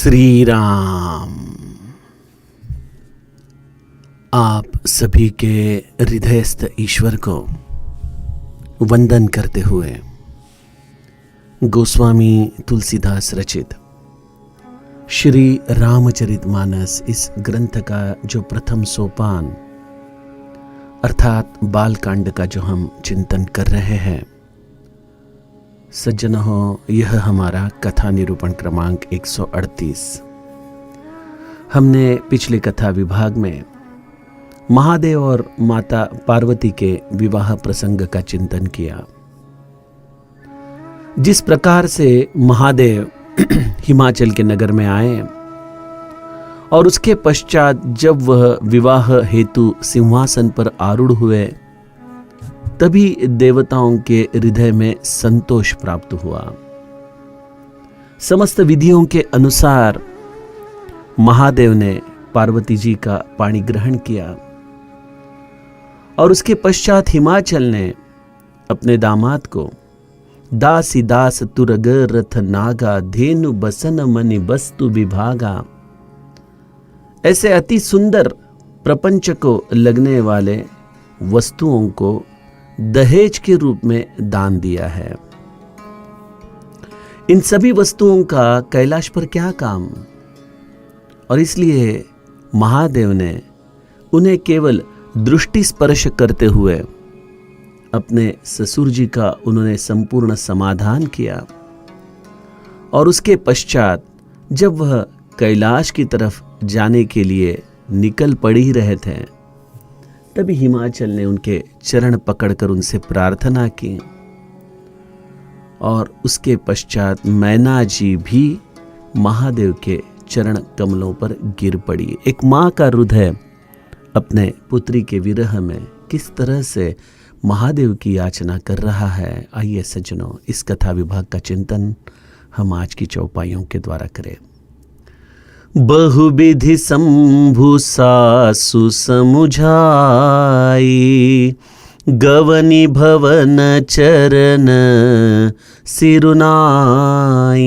श्री राम। आप सभी के हृदयस्थ ईश्वर को वंदन करते हुए गोस्वामी तुलसीदास रचित श्री रामचरितमानस इस ग्रंथ का जो प्रथम सोपान अर्थात बालकांड का जो हम चिंतन कर रहे हैं, सज्जनों, यह हमारा कथा निरूपण क्रमांक 138। हमने पिछले कथा विभाग में महादेव और माता पार्वती के विवाह प्रसंग का चिंतन किया। जिस प्रकार से महादेव हिमाचल के नगर में आए और उसके पश्चात जब वह विवाह हेतु सिंहासन पर आरूढ़ हुए, तभी देवताओं के हृदय में संतोष प्राप्त हुआ। समस्त विधियों के अनुसार महादेव ने पार्वती जी का पाणी ग्रहण किया और उसके पश्चात हिमाचल ने अपने दामाद को दासी दास तुरग रथ नागा धेनु बसन मनि बस्तु विभागा, ऐसे अति सुंदर प्रपंच को लगने वाले वस्तुओं को दहेज के रूप में दान दिया है। इन सभी वस्तुओं का कैलाश पर क्या काम, और इसलिए महादेव ने उन्हें केवल दृष्टि स्पर्श करते हुए अपने ससुर जी का उन्होंने संपूर्ण समाधान किया। और उसके पश्चात जब वह कैलाश की तरफ जाने के लिए निकल पड़ ही रहे थे, तभी हिमाचल ने उनके चरण पकड़कर उनसे प्रार्थना की और उसके पश्चात मैना जी भी महादेव के चरण कमलों पर गिर पड़ी। एक माँ का हृदय अपने पुत्री के विरह में किस तरह से महादेव की याचना कर रहा है, आइए सज्जनों, इस कथा विभाग का चिंतन हम आज की चौपाइयों के द्वारा करें। बहुविधि शंभु सासु समुझाई, गवनी भवन चरण सिरुनाई,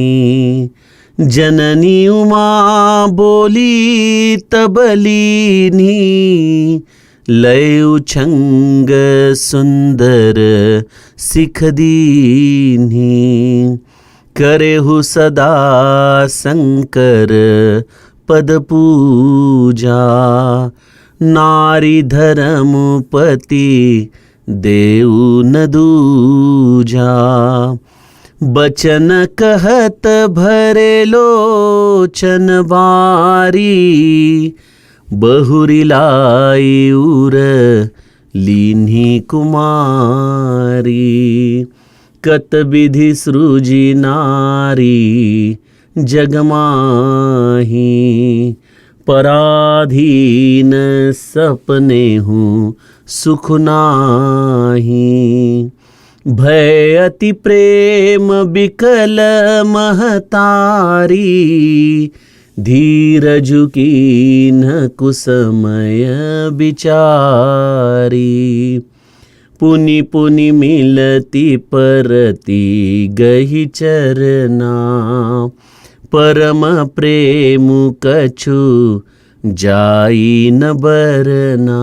जननी उमा बोली तबलीनी, लय उछंग सुंदर सिख दीनी, करेहु सदा शंकर पद पूजा, नारी धर्मपति देउ न दूजा, बचन कहत भरे लोचन बारी, बहुरी लाई उर लीन्ही कुमारी, कत विधि सृजी नारी जगमाही, पराधीन सपने हूँ सुख नाही, भय अति प्रेम बिकल महतारी, धीरजु कीन कुसमय बिचारी, पुनि पुनि मिलती परती गही चरना, परम प्रेम कछु जाई न बरना,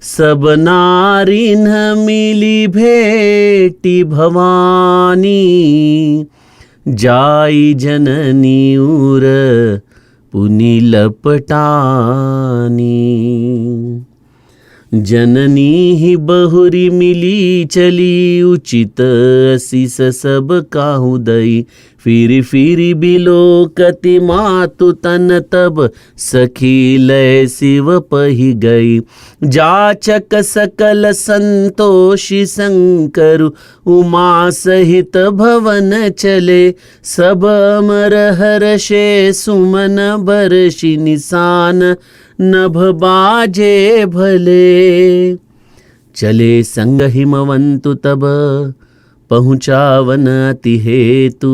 सब नारी न मिली भेटी भवानी, जाई जननी उर पुनि लपटानी, जननी ही बहुरी मिली चली, उचित असीस सब काहू दई, फिरी फिरी बिलोकति मातु तन, तब सखी लय शिव पही गई, जाचक सकल संतोषी शंकर, उमा सहित भवन चले, सब अमर हर्षे सुमन बरषि निशान, नभ बाजे भले, चले संग हिमवंतु तब पहुँचावन अति हेतु,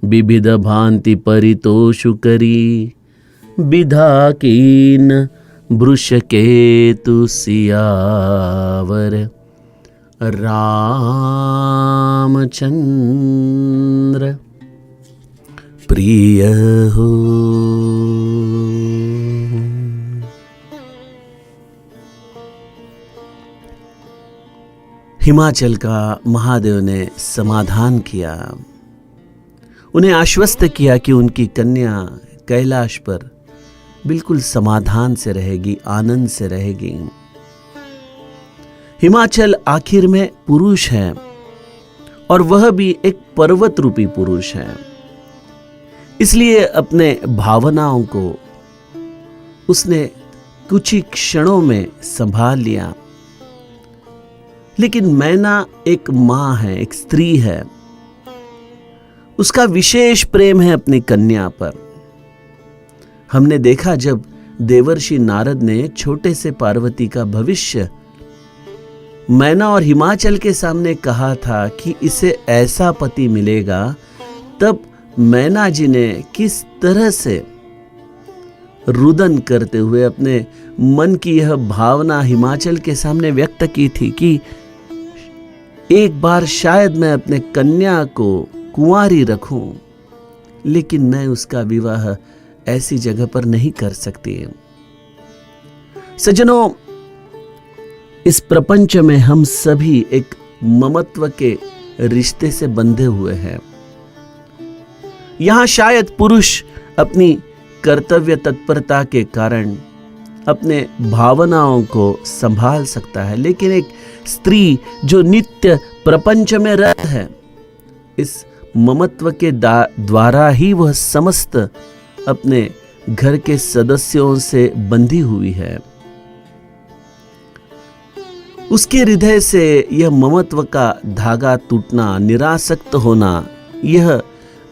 विविध भांति परितोषु करी, विधा कीन वृष केतु सियावर, रामचंद्र प्रिय हो। हिमाचल का महादेव ने समाधान किया, उन्हें आश्वस्त किया कि उनकी कन्या कैलाश पर बिल्कुल समाधान से रहेगी, आनंद से रहेगी। हिमाचल आखिर में पुरुष है और वह भी एक पर्वत रूपी पुरुष है, इसलिए अपने भावनाओं को उसने कुछ ही क्षणों में संभाल लिया। लेकिन मैना एक मां है, एक स्त्री है, उसका विशेष प्रेम है अपनी कन्या पर। हमने देखा जब देवर्षि नारद ने छोटे से पार्वती का भविष्य मैना और हिमाचल के सामने कहा था कि इसे ऐसा पति मिलेगा, तब मैना जी ने किस तरह से रुदन करते हुए अपने मन की यह भावना हिमाचल के सामने व्यक्त की थी कि एक बार शायद मैं अपने कन्या को कुंवारी रखूं, लेकिन मैं उसका विवाह ऐसी जगह पर नहीं कर सकती। सज्जनों, इस प्रपंच में हम सभी एक ममत्व के रिश्ते से बंधे हुए हैं। यहां शायद पुरुष अपनी कर्तव्य तत्परता के कारण अपने भावनाओं को संभाल सकता है, लेकिन एक स्त्री जो नित्य प्रपंच में रत है, इस ममत्व के द्वारा ही वह समस्त अपने घर के सदस्यों से बंधी हुई है। उसके हृदय से यह ममत्व का धागा टूटना, निरासक्त होना, यह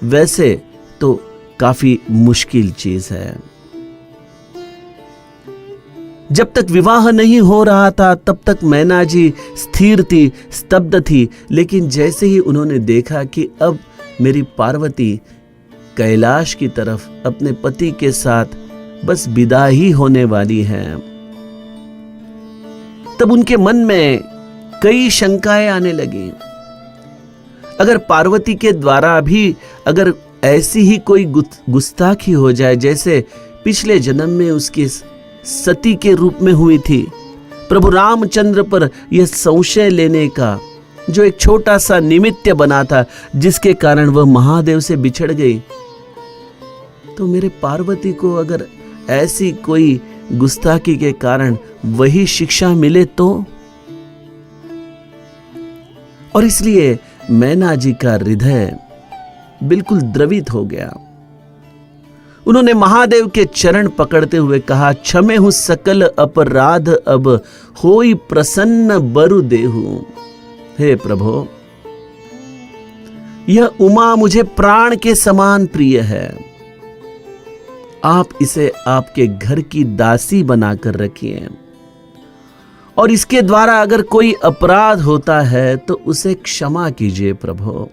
वैसे तो काफी मुश्किल चीज है। जब तक विवाह नहीं हो रहा था तब तक मैना जी स्थिर थी, स्तब्ध थी, लेकिन जैसे ही उन्होंने देखा कि अब मेरी पार्वती कैलाश की तरफ अपने पति के साथ बस विदा ही होने वाली है, तब उनके मन में कई शंकाएं आने लगी। अगर पार्वती के द्वारा भी अगर ऐसी ही कोई गुस्ताखी हो जाए जैसे पिछले जन्म में उसकी सती के रूप में हुई थी, प्रभु रामचंद्र पर यह संशय लेने का जो एक छोटा सा निमित्त बना था, जिसके कारण वह महादेव से बिछड़ गई, तो मेरे पार्वती को अगर ऐसी कोई गुस्ताखी के कारण वही शिक्षा मिले तो। और इसलिए मैना जी का हृदय बिल्कुल द्रवित हो गया। उन्होंने महादेव के चरण पकड़ते हुए कहा, क्षमे हूं सकल अपराध अब होई प्रसन्न बरु देहु। हे प्रभु, यह उमा मुझे प्राण के समान प्रिय है, आप इसे आपके घर की दासी बनाकर रखिए, और इसके द्वारा अगर कोई अपराध होता है तो उसे क्षमा कीजिए प्रभु,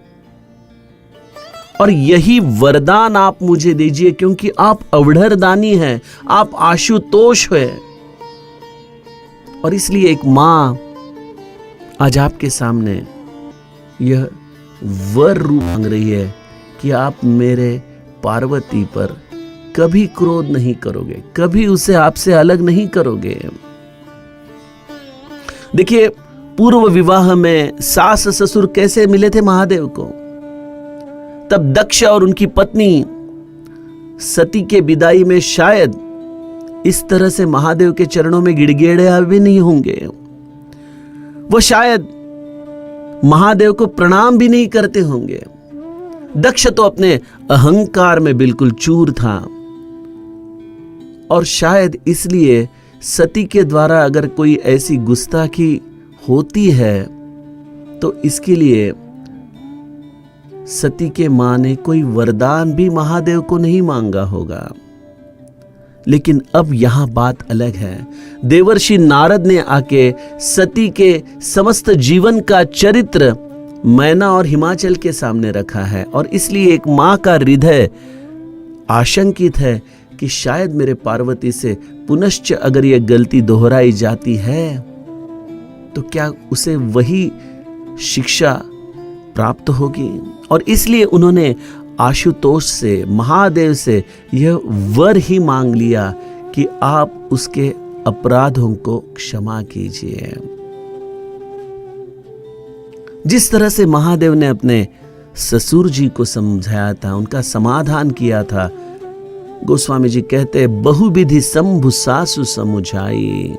और यही वरदान आप मुझे दीजिए, क्योंकि आप अवढ़रदानी हैं, आप आशुतोष हैं। और इसलिए एक मां आज आपके सामने यह वर रूप मांग रही है कि आप मेरे पार्वती पर कभी क्रोध नहीं करोगे, कभी उसे आपसे अलग नहीं करोगे। देखिए, पूर्व विवाह में सास ससुर कैसे मिले थे महादेव को, तब दक्ष और उनकी पत्नी सती के विदाई में शायद इस तरह से महादेव के चरणों में गिड़गिड़ाए भी नहीं होंगे, वो शायद महादेव को प्रणाम भी नहीं करते होंगे। दक्ष तो अपने अहंकार में बिल्कुल चूर था, और शायद इसलिए सती के द्वारा अगर कोई ऐसी गुस्ताखी होती है तो इसके लिए सती के मां ने कोई वरदान भी महादेव को नहीं मांगा होगा। लेकिन अब यहां बात अलग है। देवर्षि नारद ने आके सती के समस्त जीवन का चरित्र मैना और हिमाचल के सामने रखा है, और इसलिए एक मां का हृदय आशंकित है कि शायद मेरे पार्वती से पुनश्च अगर यह गलती दोहराई जाती है तो क्या उसे वही शिक्षा प्राप्त होगी। और इसलिए उन्होंने आशुतोष से, महादेव से यह वर ही मांग लिया कि आप उसके अपराधों को क्षमा कीजिए। जिस तरह से महादेव ने अपने ससुर जी को समझाया था, उनका समाधान किया था, गोस्वामी जी कहते बहुविधि शंभु सासु समुझाई,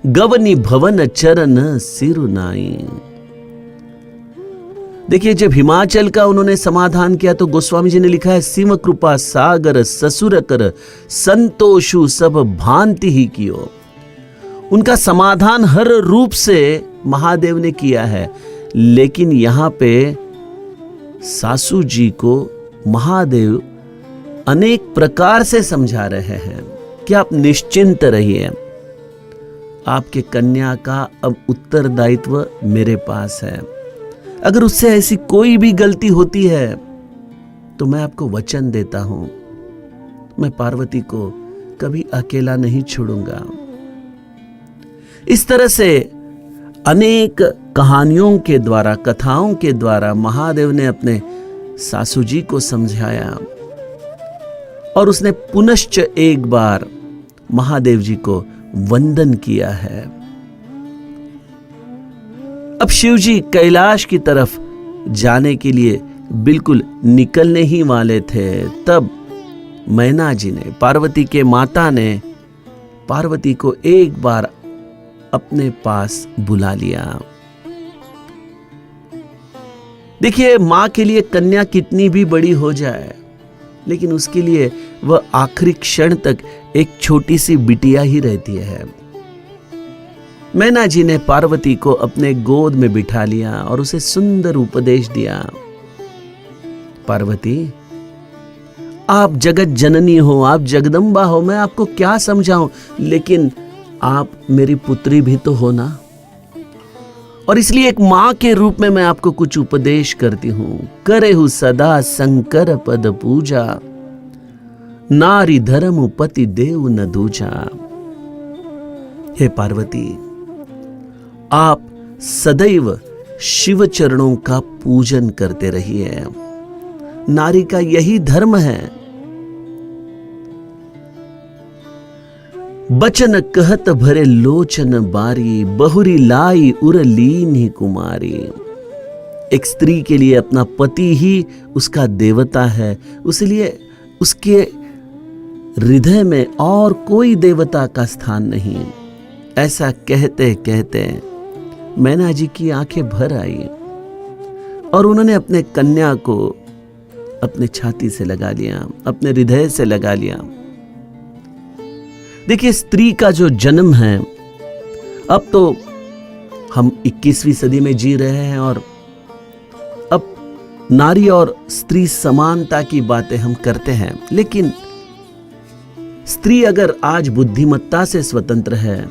गवनी भवन चरण सिरुनाई। देखिए, जब हिमाचल का उन्होंने समाधान किया तो गोस्वामी जी ने लिखा है, सिंह कृपा सागर ससुर कर संतोषु सब भांति ही कियो। उनका समाधान हर रूप से महादेव ने किया है, लेकिन यहां पे सासू जी को महादेव अनेक प्रकार से समझा रहे हैं कि आप निश्चिंत रहिए, आपके कन्या का अब उत्तरदायित्व मेरे पास है। अगर उससे ऐसी कोई भी गलती होती है तो मैं आपको वचन देता हूं, मैं पार्वती को कभी अकेला नहीं छोड़ूंगा। इस तरह से अनेक कहानियों के द्वारा, कथाओं के द्वारा महादेव ने अपने सासू जी को समझाया और उसने पुनश्च एक बार महादेव जी को वंदन किया है। अब शिव जी कैलाश की तरफ जाने के लिए बिल्कुल निकलने ही वाले थे, तब मैना जी ने, पार्वती के माता ने पार्वती को एक बार अपने पास बुला लिया। देखिए, मां के लिए कन्या कितनी भी बड़ी हो जाए, लेकिन उसके लिए वह आखिरी क्षण तक एक छोटी सी बिटिया ही रहती है। मैना जी ने पार्वती को अपने गोद में बिठा लिया और उसे सुंदर उपदेश दिया। पार्वती, आप जगत जननी हो, आप जगदम्बा हो, मैं आपको क्या समझाऊं, लेकिन आप मेरी पुत्री भी तो हो ना, और इसलिए एक मां के रूप में मैं आपको कुछ उपदेश करती हूं। करेहु सदा शंकर पद पूजा, नारी धर्म पति देव न दूजा। हे पार्वती, आप सदैव शिव चरणों का पूजन करते रहिए, नारी का यही धर्म है। बचन कहत भरे लोचन बारी, बहुरी लाई उर लीन कुमारी। एक स्त्री के लिए अपना पति ही उसका देवता है, इसलिए उसके हृदय में और कोई देवता का स्थान नहीं। ऐसा कहते कहते मैना जी की आंखें भर आई और उन्होंने अपने कन्या को अपने छाती से लगा लिया, अपने हृदय से लगा लिया। देखिए, स्त्री का जो जन्म है, अब तो हम 21वीं सदी में जी रहे हैं और अब नारी और स्त्री समानता की बातें हम करते हैं, लेकिन स्त्री अगर आज बुद्धिमत्ता से स्वतंत्र है,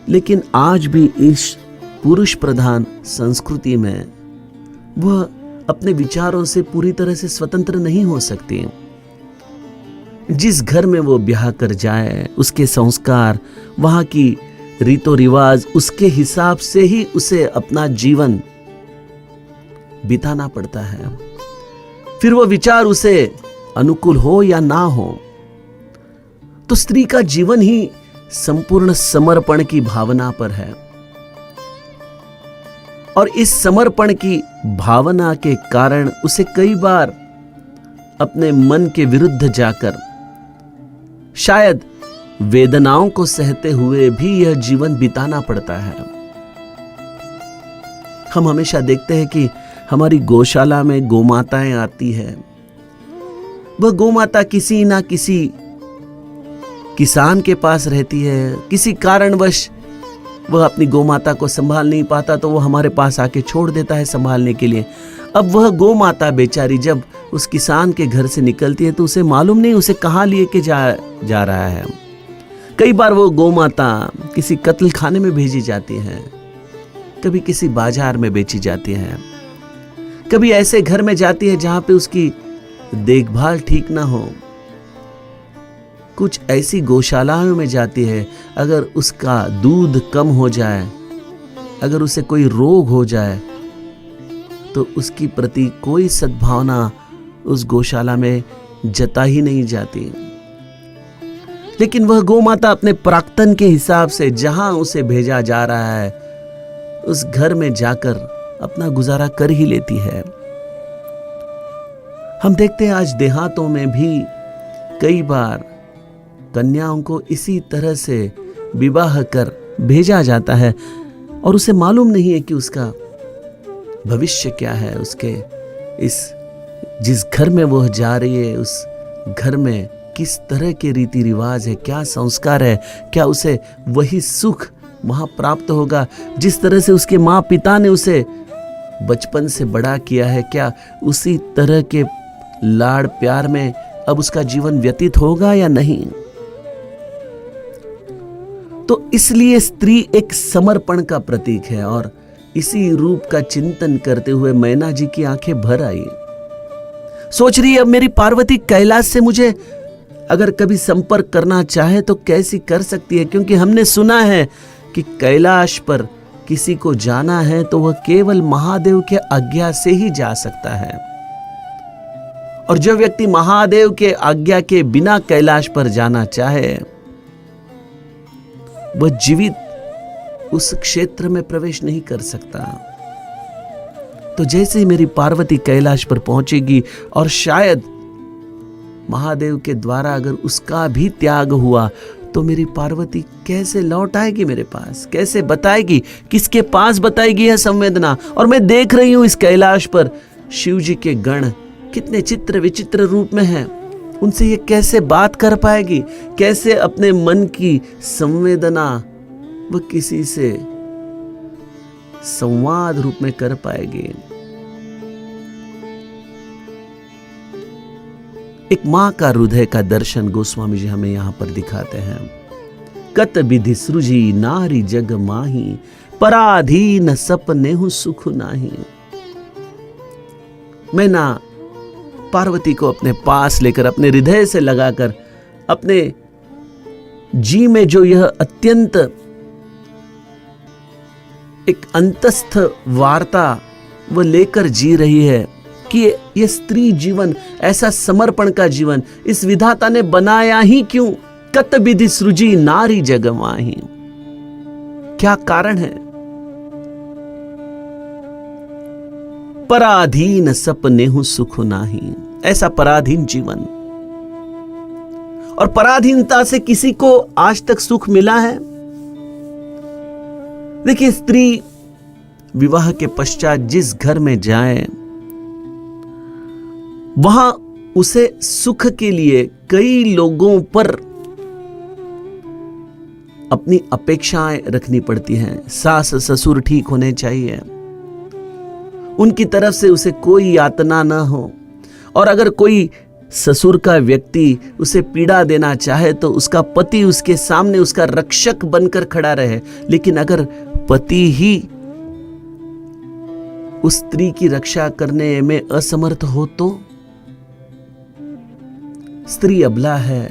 लेकिन आज भी इस पुरुष प्रधान संस्कृति में वह अपने विचारों से पूरी तरह से स्वतंत्र नहीं हो सकती। जिस घर में वो ब्याह कर जाए, उसके संस्कार, वहां की रीतो रिवाज, उसके हिसाब से ही उसे अपना जीवन बिताना पड़ता है। फिर वो विचार उसे अनुकूल हो या ना हो, तो स्त्री का जीवन ही संपूर्ण समर्पण की भावना पर है। और इस समर्पण की भावना के कारण उसे कई बार अपने मन के विरुद्ध जाकर, शायद वेदनाओं को सहते हुए भी यह जीवन बिताना पड़ता है। हम हमेशा देखते हैं कि हमारी गौशाला में गोमाताएं आती है। वह गोमाता किसी ना किसी किसान के पास रहती है, किसी कारणवश वह अपनी गोमाता को संभाल नहीं पाता तो वो हमारे पास आके छोड़ देता है संभालने के लिए। अब वह गोमाता बेचारी जब उस किसान के घर से निकलती है तो उसे मालूम नहीं उसे कहां लिए के जा रहा है। कई बार वो गोमाता किसी कत्ल खाने में भेजी जाती है, कभी किसी बाजार में बेची जाती है, कभी ऐसे घर में जाती है जहां पे उसकी देखभाल ठीक ना हो। कुछ ऐसी गौशालाओं में जाती है, अगर उसका दूध कम हो जाए, अगर उसे कोई रोग हो जाए, तो उसकी प्रति कोई सद्भावना उस गौशाला में जता ही नहीं जाती। लेकिन वह गौ माता अपने प्राक्तन के हिसाब से जहां उसे भेजा जा रहा है उस घर में जाकर अपना गुजारा कर ही लेती है। हम देखते हैं आज देहातों में भी कई बार कन्याओं को इसी तरह से विवाह कर भेजा जाता है और उसे मालूम नहीं है कि उसका भविष्य क्या है, उसके जिस घर में वह जा रही है उस घर में किस तरह के रीति रिवाज है, क्या संस्कार है, क्या उसे वही सुख वहां प्राप्त होगा जिस तरह से उसके माँ पिता ने उसे बचपन से बड़ा किया है, क्या उसी तरह के लाड़ प्यार में अब उसका जीवन व्यतीत होगा या नहीं। तो इसलिए स्त्री एक समर्पण का प्रतीक है और इसी रूप का चिंतन करते हुए मैना जी की आंखें भर आई। सोच रही है अब मेरी पार्वती कैलाश से मुझे अगर कभी संपर्क करना चाहे तो कैसी कर सकती है, क्योंकि हमने सुना है कि कैलाश पर किसी को जाना है तो वह केवल महादेव के आज्ञा से ही जा सकता है, और जो व्यक्ति महादेव के आज्ञा के बिना कैलाश पर जाना चाहे वह जीवित उस क्षेत्र में प्रवेश नहीं कर सकता। तो जैसे ही मेरी पार्वती कैलाश पर पहुंचेगी और शायद महादेव के द्वारा अगर उसका भी त्याग हुआ तो मेरी पार्वती कैसे लौट आएगी मेरे पास, कैसे बताएगी, किसके पास बताएगी यह संवेदना। और मैं देख रही हूं इस कैलाश पर शिव जी के गण कितने चित्र विचित्र रूप में हैं, उनसे ये कैसे बात कर पाएगी, कैसे अपने मन की संवेदना वह किसी से संवाद रूप में कर पाएगी। एक मां का हृदय का दर्शन गोस्वामी जी हमें यहां पर दिखाते हैं। कत विधि सृजी नारी जग माही, पराधीन सपनेहु सुख नाही। मैं ना पार्वती को अपने पास लेकर अपने हृदय से लगाकर अपने जी में जो यह अत्यंत एक अंतस्थ वार्ता वो लेकर जी रही है कि ये स्त्री जीवन, ऐसा समर्पण का जीवन इस विधाता ने बनाया ही क्यों। कत विधि सृजी नारी जग माही, क्या कारण है। पराधीन सपनेहु सुख नाही, ऐसा पराधीन जीवन, और पराधीनता से किसी को आज तक सुख मिला है। देखिए, स्त्री विवाह के पश्चात जिस घर में जाए वहां उसे सुख के लिए कई लोगों पर अपनी अपेक्षाएं रखनी पड़ती हैं। सास ससुर ठीक होने चाहिए, उनकी तरफ से उसे कोई यातना न हो, और अगर कोई ससुर का व्यक्ति उसे पीड़ा देना चाहे तो उसका पति उसके सामने उसका रक्षक बनकर खड़ा रहे। लेकिन अगर पति ही उस स्त्री की रक्षा करने में असमर्थ हो तो स्त्री अबला है,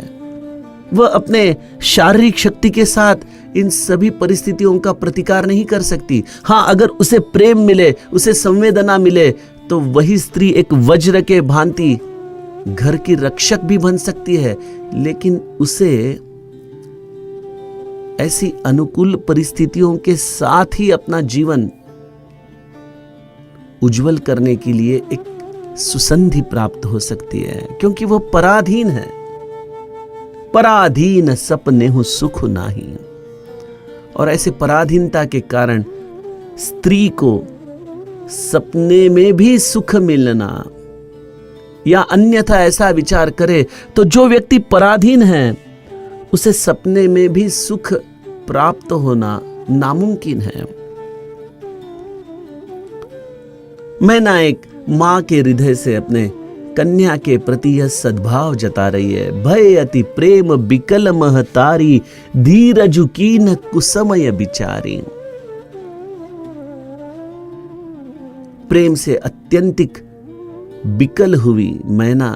वह अपने शारीरिक शक्ति के साथ इन सभी परिस्थितियों का प्रतिकार नहीं कर सकती। हां, अगर उसे प्रेम मिले, उसे संवेदना मिले तो वही स्त्री एक वज्र के भांति घर की रक्षक भी बन सकती है। लेकिन उसे ऐसी अनुकूल परिस्थितियों के साथ ही अपना जीवन उज्जवल करने के लिए एक सुसंधि प्राप्त हो सकती है, क्योंकि वह पराधीन है। पराधीन सपनेहु सुख नाही, और ऐसे पराधीनता के कारण स्त्री को सपने में भी सुख मिलना या अन्यथा ऐसा विचार करे तो जो व्यक्ति पराधीन है उसे सपने में भी सुख प्राप्त होना नामुमकिन है। मैं ना एक मां के हृदय से अपने कन्या के प्रति यह सद्भाव जता रही है। भय अति प्रेम बिकल महतारी, धीरज कीन कुसमय बिचारी। प्रेम से अत्यंतिक बिकल हुई मैना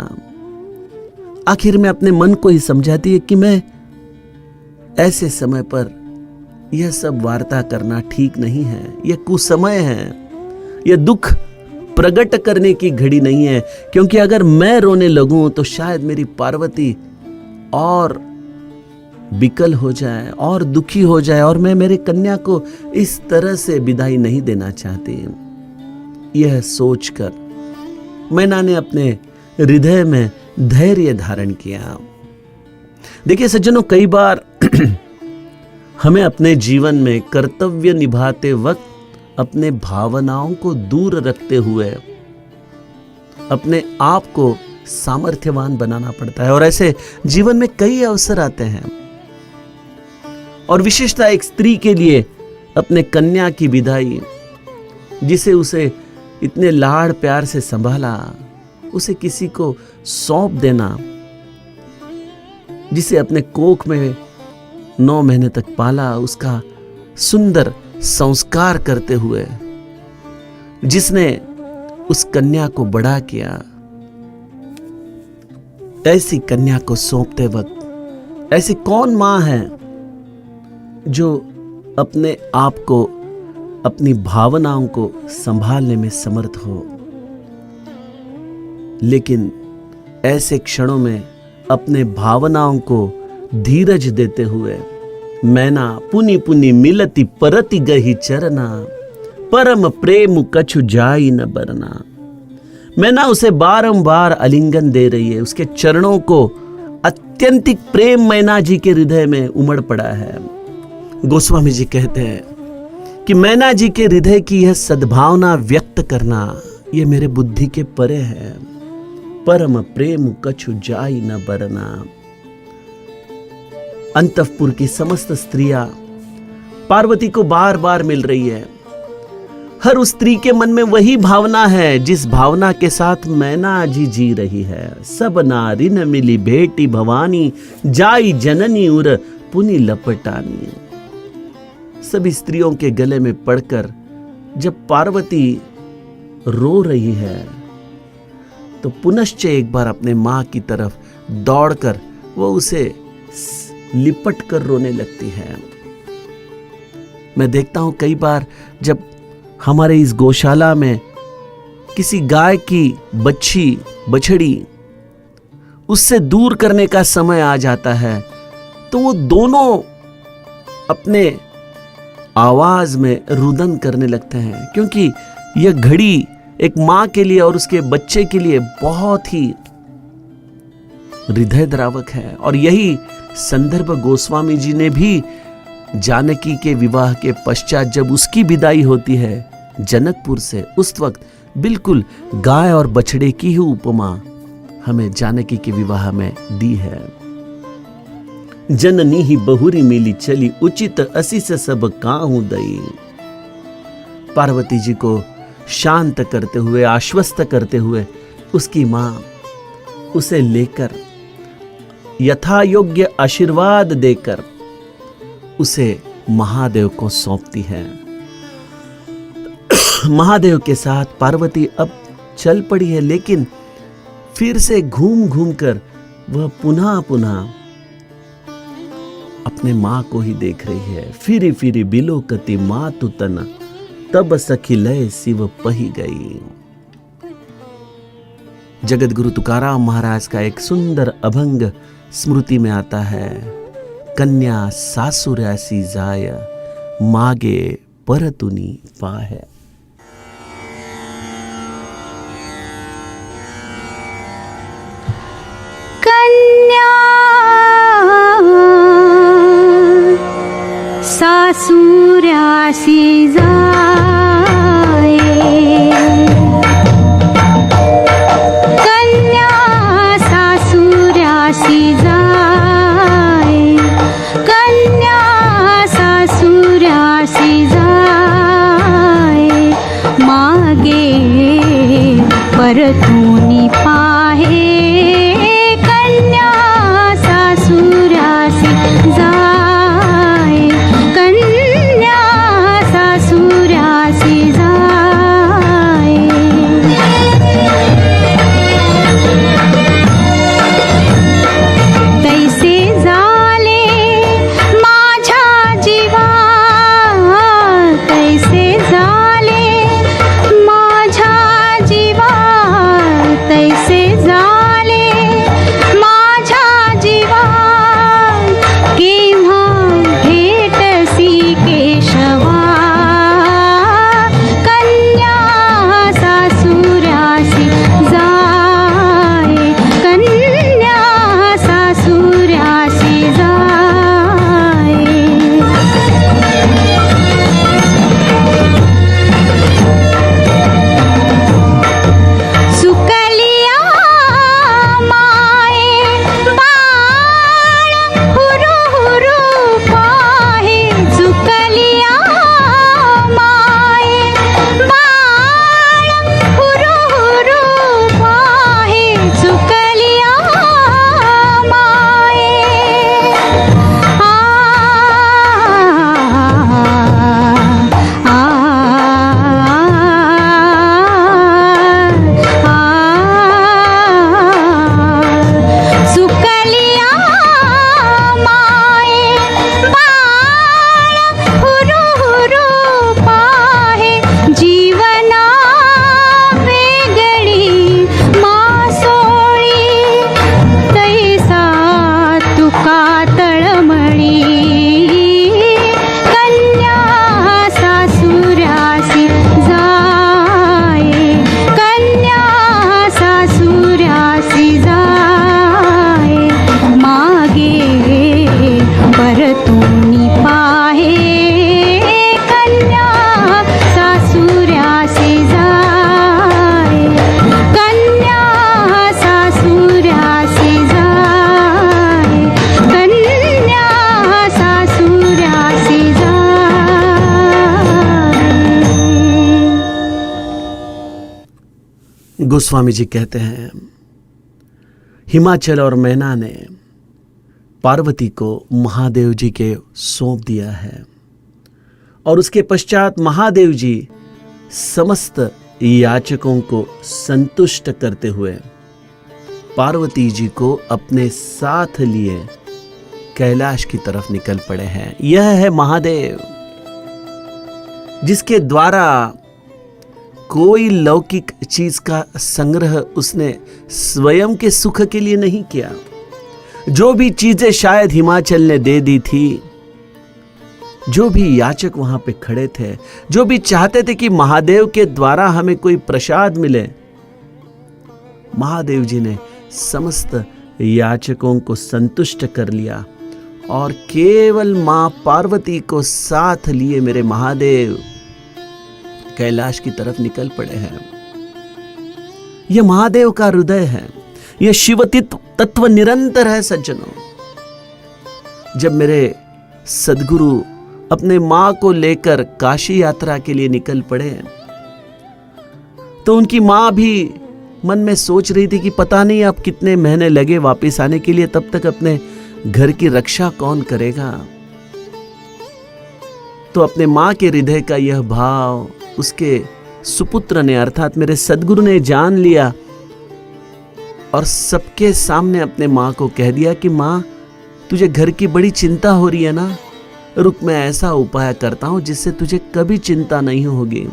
आखिर में अपने मन को ही समझाती है कि मैं ऐसे समय पर यह सब वार्ता करना ठीक नहीं है, यह कुसमय है, यह दुख प्रकट करने की घड़ी नहीं है, क्योंकि अगर मैं रोने लगूं तो शायद मेरी पार्वती और विकल हो जाए और दुखी हो जाए, और मैं मेरे कन्या को इस तरह से विदाई नहीं देना चाहती। यह सोचकर मैना ने अपने हृदय में धैर्य धारण किया। देखिए सज्जनों, कई बार हमें अपने जीवन में कर्तव्य निभाते वक्त अपने भावनाओं को दूर रखते हुए अपने आप को सामर्थ्यवान बनाना पड़ता है, और ऐसे जीवन में कई अवसर आते हैं। और विशेषतः एक स्त्री के लिए अपने कन्या की विदाई, जिसे उसे इतने लाड़ प्यार से संभाला, उसे किसी को सौंप देना, जिसे अपने कोख में 9 महीने तक पाला, उसका सुंदर संस्कार करते हुए, जिसने उस कन्या को बड़ा किया, ऐसी कन्या को सौंपते वक्त ऐसी कौन मां है जो अपने आप को, अपनी भावनाओं को संभालने में समर्थ हो। लेकिन ऐसे क्षणों में अपने भावनाओं को धीरज देते हुए मैना पुनि पुनि मिलती परति गही चरना, परम प्रेम कछु जाई न बरना। मैना उसे बारंबार आलिंगन दे रही है, उसके चरणों को अत्यंतिक प्रेम मैना जी के हृदय में उमड़ पड़ा है। गोस्वामी जी कहते हैं कि मैना जी के हृदय की यह सद्भावना व्यक्त करना, यह मेरे बुद्धि के परे है। परम प्रेम कछु जाई न बरना। अंतःपुर की समस्त स्त्रियां पार्वती को बार बार मिल रही है। हर उस स्त्री के मन में वही भावना है जिस भावना के साथ मैना जी रही है। सब नारी न मिली भेटी भवानी, जाई जननी उर पुनि लपटानी। सभी स्त्रियों के गले में पड़कर जब पार्वती रो रही है तो पुनश्च एक बार अपने मां की तरफ दौड़कर वो उसे लिपट कर रोने लगती है। मैं देखता हूं कई बार जब हमारे इस गौशाला में किसी गाय की बछड़ी उससे दूर करने का समय आ जाता है तो वो दोनों अपने आवाज में रुदन करने लगते हैं, क्योंकि यह घड़ी एक मां के लिए और उसके बच्चे के लिए बहुत ही हृदय द्रावक है। और यही संदर्भ गोस्वामी जी ने भी जानकी के विवाह के पश्चात जब उसकी विदाई होती है जनकपुर से, उस वक्त बिल्कुल गाय और बछड़े की ही उपमा हमें जानकी के विवाह में दी है। जननी ही बहुरी मिली चली, उचित असी से सब काहू दई। पार्वती जी को शांत करते हुए, आश्वस्त करते हुए उसकी मां उसे लेकर यथा योग्य आशीर्वाद देकर उसे महादेव को सौंपती है। महादेव के साथ पार्वती अब चल पड़ी है, लेकिन फिर से घूम घूम कर वह पुनः अपने मां को ही देख रही है। फिरी फिरी बिलोकती मातु तना, तब सखी लय शिव पही गई। जगत गुरु तुकाराम महाराज का एक सुंदर अभंग स्मृति में आता है। कन्या सासुरासी जाय, मागे परतुनी पाहे। कन्या सासुरासी जाय, कन्या सासुरासी जाय, कन्या सासुरासी जाय, मागे परतुनी पाहे। जी गोस्वामी जी कहते हैं, हिमाचल और मैना ने पार्वती को महादेव जी के सौंप दिया है और उसके पश्चात महादेव जी समस्त याचकों को संतुष्ट करते हुए पार्वती जी को अपने साथ लिए कैलाश की तरफ निकल पड़े हैं। यह है महादेव, जिसके द्वारा कोई लौकिक चीज का संग्रह उसने स्वयं के सुख के लिए नहीं किया। जो भी चीजें शायद हिमाचल ने दे दी थी, जो भी याचक वहां पे खड़े थे, जो भी चाहते थे कि महादेव के द्वारा हमें कोई प्रसाद मिले, महादेव जी ने समस्त याचकों को संतुष्ट कर लिया और केवल मां पार्वती को साथ लिए मेरे महादेव कैलाश की तरफ निकल पड़े हैं। यह महादेव का हृदय है, यह शिव तत्व निरंतर है सज्जनों। जब मेरे सद्गुरु अपने मां को लेकर काशी यात्रा के लिए निकल पड़े तो उनकी मां भी मन में सोच रही थी कि पता नहीं अब कितने महीने लगे वापस आने के लिए, तब तक अपने घर की रक्षा कौन करेगा। तो अपने मां के हृदय का यह भाव उसके सुपुत्र ने अर्थात मेरे सद्गुरु ने जान लिया और सबके सामने अपने मां को कह दिया कि मां, तुझे घर की बड़ी चिंता हो रही है ना, रुक मैं ऐसा उपाय करता हूं जिससे तुझे कभी चिंता नहीं होगी।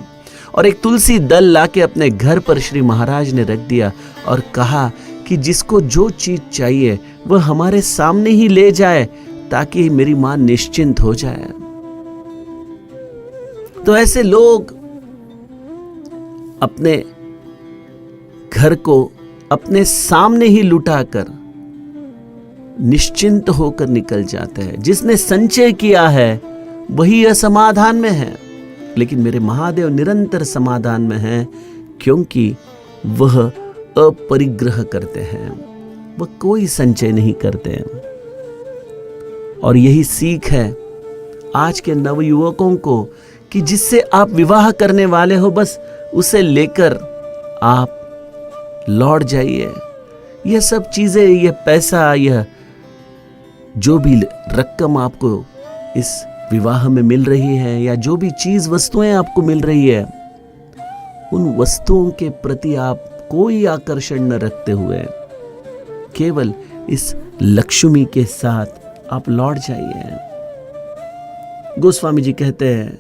और एक तुलसी दल लाके अपने घर पर श्री महाराज ने रख दिया और कहा कि जिसको जो चीज चाहिए वह हमारे सामने ही ले जाए ताकि मेरी मां निश्चिंत हो जाए। तो ऐसे लोग अपने घर को अपने सामने ही लुटाकर निश्चिंत होकर निकल जाते हैं। जिसने संचय किया है वही असमाधान में है, लेकिन मेरे महादेव निरंतर समाधान में हैं, क्योंकि वह अपरिग्रह करते हैं, वह कोई संचय नहीं करते हैं। और यही सीख है आज के नवयुवकों को कि जिससे आप विवाह करने वाले हो बस उसे लेकर आप लौट जाइए। यह सब चीजें, यह पैसा, यह जो भी रकम आपको इस विवाह में मिल रही है या जो भी चीज वस्तुएं आपको मिल रही है, उन वस्तुओं के प्रति आप कोई आकर्षण न रखते हुए केवल इस लक्ष्मी के साथ आप लौट जाइए। गोस्वामी जी कहते हैं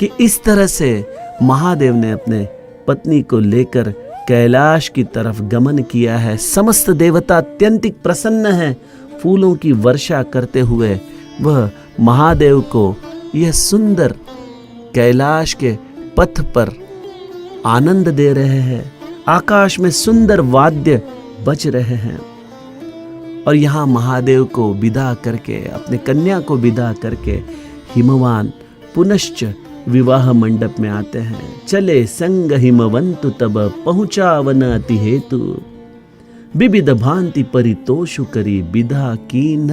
कि इस तरह से महादेव ने अपने पत्नी को लेकर कैलाश की तरफ गमन किया है। समस्त देवता अत्यंतिक प्रसन्न हैं। फूलों की वर्षा करते हुए वह महादेव को यह सुंदर कैलाश के पथ पर आनंद दे रहे हैं। आकाश में सुंदर वाद्य बज रहे हैं और यहाँ महादेव को विदा करके, अपने कन्या को विदा करके हिमवान पुनश्च विवाह मंडप में आते हैं। चले संग हिमवंतु तब पहुंचावन अति हेतु, विविध भांति परितोषु करी विधा कीन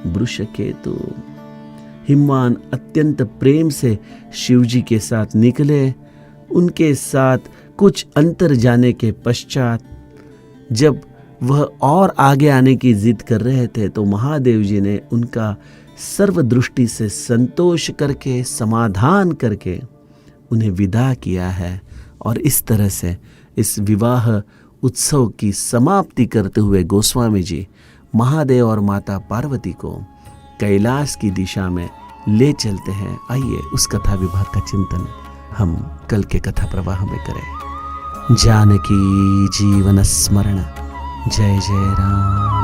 वृष केतु। हिमवान अत्यंत प्रेम से शिवजी के साथ निकले। उनके साथ कुछ अंतर जाने के पश्चात जब वह और आगे आने की जिद कर रहे थे तो महादेव जी ने उनका सर्वदृष्टि से संतोष करके, समाधान करके उन्हें विदा किया है। और इस तरह से इस विवाह उत्सव की समाप्ति करते हुए गोस्वामी जी महादेव और माता पार्वती को कैलाश की दिशा में ले चलते हैं। आइए उस कथा विभाग का चिंतन हम कल के कथा प्रवाह में करें। जानकी जीवन स्मरण। जय जय राम।